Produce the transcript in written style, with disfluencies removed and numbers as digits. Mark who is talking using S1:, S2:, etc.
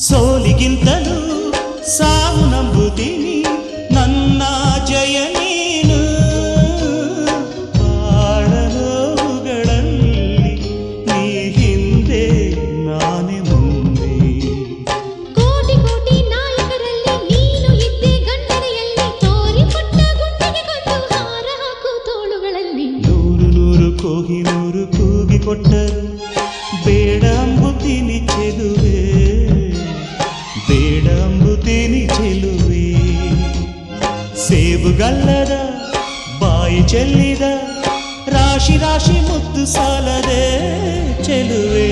S1: ಸೋಲಿಗಿಂತಲೂ ಸಾವು ನಂಬುತ್ತೀನಿ ನನ್ನ ಜಯ ನೀನು ಬಾಳಲೋಗಳಲ್ಲಿ ನೀ ಹಿಂದೆ ನಾನೇ ಮುಂದೆ
S2: ಕೋಟಿ ಕೋಟಿ ನಾಯಕರಲ್ಲಿ ನೀನು ಇದ್ದೆ ಗಂಡನೆಯಲ್ಲಿ ತೋರಿಕೊಟ್ಟ ಗುಂಡಿಗೆ ಕೊಂದು ಹಾರ ಹಾಕು ತೋಳುಗಳಲ್ಲಿ
S1: ನೂರು ನೂರು ಕೋಹಿನೂರು ಕೂಗಿಕೊಟ್ಟರು ಬೇಡ ಅಂಬುತ್ತೀನಿ ಚೆಲುವೆ ಬೇಡ ಅಂಬುತ್ತೀನಿ ಚೆಲುವೆ ಸೇಬುಗಲ್ಲದ ಬಾಯಿ ಚೆಲ್ಲಿದ ರಾಶಿ ರಾಶಿ ಮುತ್ತು ಸಾಲದೆ ಚೆಲುವೆ